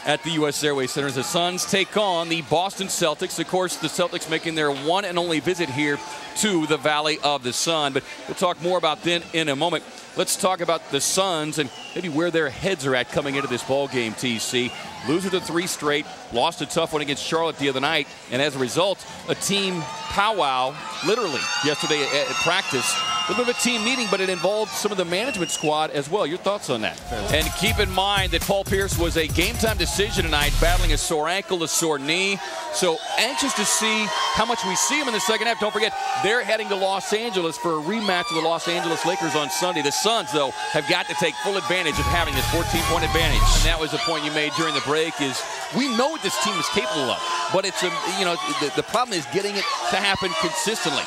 at the U.S. Airways Center as the Suns take on the Boston Celtics. Of course, the Celtics making their one and only visit here to the Valley of the Sun. But we'll talk more about that in a moment. Let's talk about the Suns and maybe where their heads are at coming into this ball game, TC. Losing to 3 straight, lost a tough one against Charlotte the other night, and as a result, a team powwow, literally, yesterday at practice. A little bit of a team meeting, but it involved some of the management squad as well. Your thoughts on that? And keep in mind that Paul Pierce was a game-time decision tonight, battling a sore ankle, a sore knee. So anxious to see how much we see him in the second half. Don't forget, they're heading to Los Angeles for a rematch with the Los Angeles Lakers on Sunday. The Suns, though, have got to take full advantage of having this 14-point advantage. And that was the point you made during the break, is we know what this team is capable of. But it's the problem is getting it to happen consistently.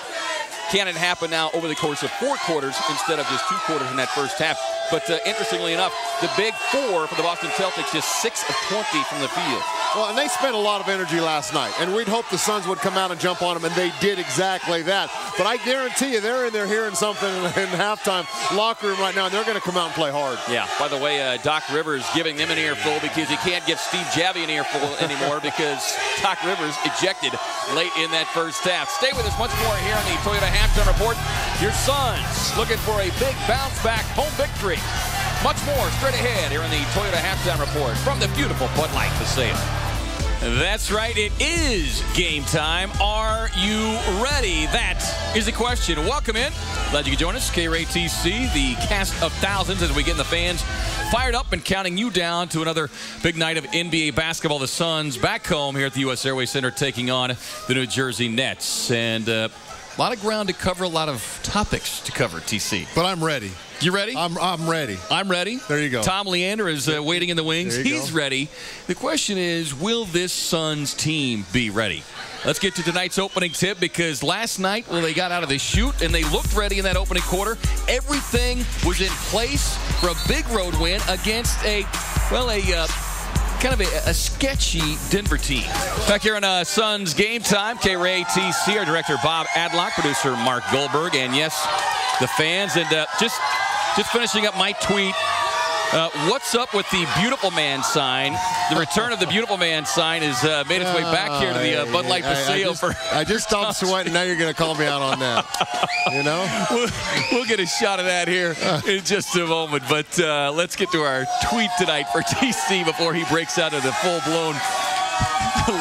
Can it happen now over the course of 4 quarters instead of just 2 quarters in that first half? But interestingly enough, the big 4 for the Boston Celtics, just 6 of 20 from the field. Well, and they spent a lot of energy last night, and we'd hope the Suns would come out and jump on them, and they did exactly that. But I guarantee you, they're in there hearing something in halftime locker room right now, and they're going to come out and play hard. Yeah. By the way, Doc Rivers giving them an earful because he can't give Steve Javie an earful anymore because Doc Rivers ejected late in that first half. Stay with us, much more here on the Toyota Halftime Report. Your Suns looking for a big bounce-back home victory. Much more straight ahead here on the Toyota Halftime Report from the beautiful Bud Light Paseo. That's right, it is game time. Are you ready? That is the question. Welcome in. Glad you could join us. KRATC, the cast of thousands as we get the fans fired up and counting you down to another big night of NBA basketball. The Suns back home here at the U.S. Airways Center taking on the New Jersey Nets. And a lot of ground to cover, a lot of topics to cover, TC. But I'm ready. You ready? I'm ready. I'm ready. There you go. Tom Leander is waiting in the wings. He's ready. The question is, will this Suns team be ready? Let's get to tonight's opening tip, because last night, well, they got out of the chute and they looked ready in that opening quarter. Everything was in place for a big road win against a kind of a sketchy Denver team. Back here on Suns Game Time, KRATC, our director Bob Adlock, producer Mark Goldberg, and yes, the fans. And just finishing up my tweet, what's up with the Beautiful Man sign? The return of the Beautiful Man sign has made its way back here to the Bud Light Paseo. I just stopped sweating. Now you're going to call me out on that. You know? We'll get a shot of that here in just a moment. But let's get to our tweet tonight for TC before he breaks out of the full-blown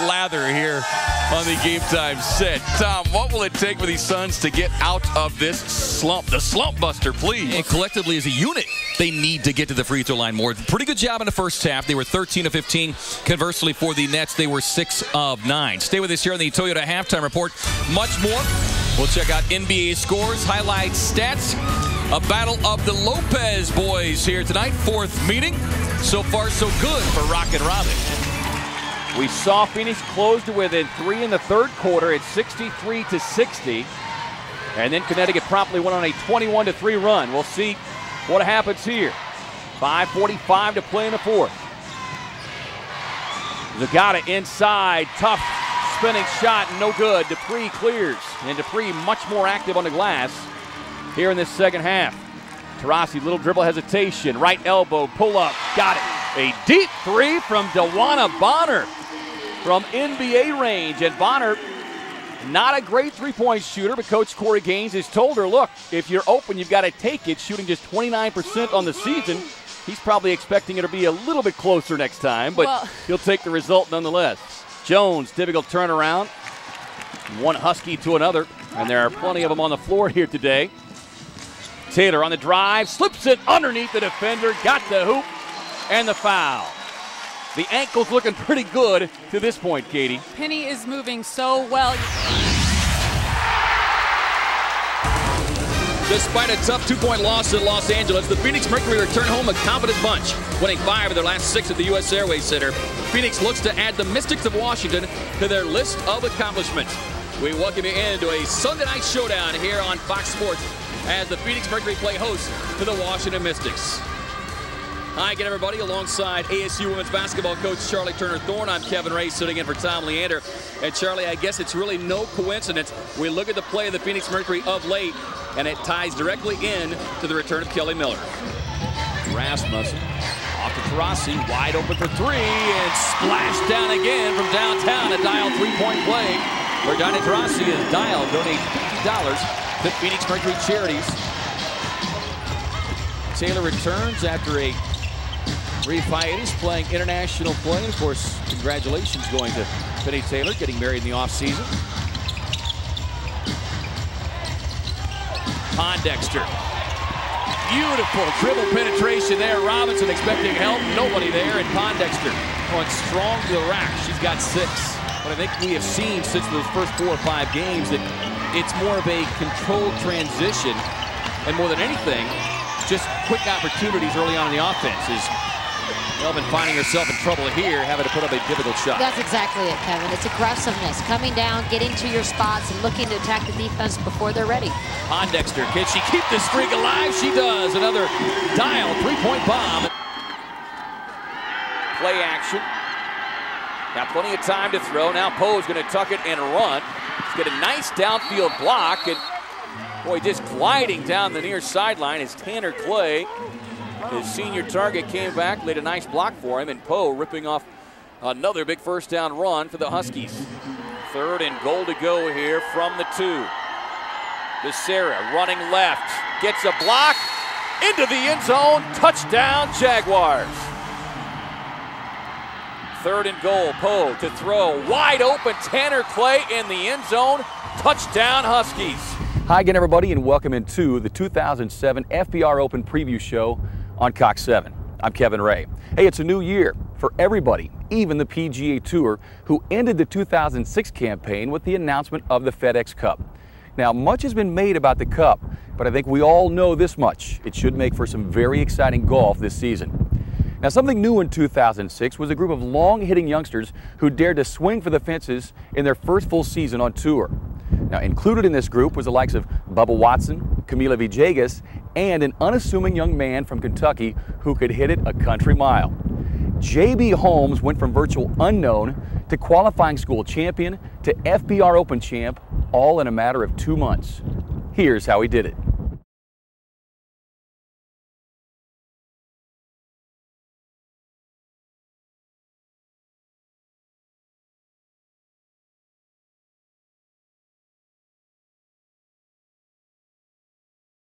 lather here on the Game Time set. Tom, what will it take for these Suns to get out of this slump? The slump buster, please. And collectively as a unit, they need to get to the free throw line more. Pretty good job in the first half. They were 13 of 15. Conversely, for the Nets, they were 6 of 9. Stay with us here on the Toyota Halftime Report. Much more. We'll check out NBA scores, highlights, stats. A battle of the Lopez boys here tonight. 4th meeting. So far, so good for Rocket Robin. We saw Phoenix close to within 3 in the third quarter at 63-60. And then Connecticut promptly went on a 21-3 run. We'll see what happens here. 5:45 to play in the 4th. Zagata inside. Tough spinning shot. No good. Dupree clears. And Dupree much more active on the glass here in this second half. Taurasi, little dribble hesitation. Right elbow. Pull up. Got it. A deep 3 from Dewana Bonner from NBA range. And Bonner, not a great three-point shooter, but Coach Corey Gaines has told her, look, if you're open, you've got to take it. Shooting just 29% on the season. He's probably expecting it to be a little bit closer next time, but he'll take the result nonetheless. Jones, typical turnaround. One Husky to another, and there are plenty of them on the floor here today. Taylor on the drive, slips it underneath the defender, got the hoop, and the foul. The ankle's looking pretty good to this point, Katie. Penny is moving so well. Despite a tough 2-point loss in Los Angeles, the Phoenix Mercury return home a confident bunch, winning 5 of their last 6 at the U.S. Airways Center. Phoenix looks to add the Mystics of Washington to their list of accomplishments. We welcome you into a Sunday night showdown here on Fox Sports as the Phoenix Mercury play host to the Washington Mystics. Hi again, everybody. Alongside ASU women's basketball coach Charlie Turner-Thorne, I'm Kevin Ray sitting in for Tom Leander. And Charlie, I guess it's really no coincidence. We look at the play of the Phoenix Mercury of late, and it ties directly in to the return of Kelly Miller. Rasmussen Off to Taurasi, wide open for three, and splash down again from downtown. A dial three-point play where Diana Taurasi is dialed. Donate $50 to Phoenix Mercury Charities. Taylor returns after a brief hiatus, playing international play. And of course, congratulations going to Penny Taylor, getting married in the offseason. Pondexter. Beautiful dribble penetration there. Robinson expecting help. Nobody there. And Pondexter going strong to the rack. She's got 6. But I think we have seen since those first 4 or 5 games that it's more of a controlled transition. And more than anything, just quick opportunities early on in the offense. Is Melvin finding herself in trouble here, having to put up a difficult shot. That's exactly it, Kevin. It's aggressiveness, coming down, getting to your spots, and looking to attack the defense before they're ready. Pondexter, can she keep this streak alive? She does. Another dial, three-point bomb. Play action. Got plenty of time to throw. Now Poe's going to tuck it and run. She's got a nice downfield block, and boy, just gliding down the near sideline is Tanner Clay. His senior target came back, laid a nice block for him, and Poe ripping off another big first down run for the Huskies. 3rd and goal to go here from the 2. Becerra running left, gets a block, into the end zone, touchdown Jaguars. 3rd and goal, Poe to throw, wide open, Tanner Clay in the end zone, touchdown Huskies. Hi again, everybody, and welcome into the 2007 FBR Open Preview Show on Cox 7. I'm Kevin Ray. Hey, it's a new year for everybody, even the PGA Tour, who ended the 2006 campaign with the announcement of the FedEx Cup. Now, much has been made about the Cup, but I think we all know this much. It should make for some very exciting golf this season. Now, something new in 2006 was a group of long-hitting youngsters who dared to swing for the fences in their first full season on tour. Now, included in this group was the likes of Bubba Watson, Camila Villegas, and an unassuming young man from Kentucky who could hit it a country mile. J.B. Holmes went from virtual unknown to qualifying school champion to FBR Open champ, all in a matter of 2 months. Here's how he did it.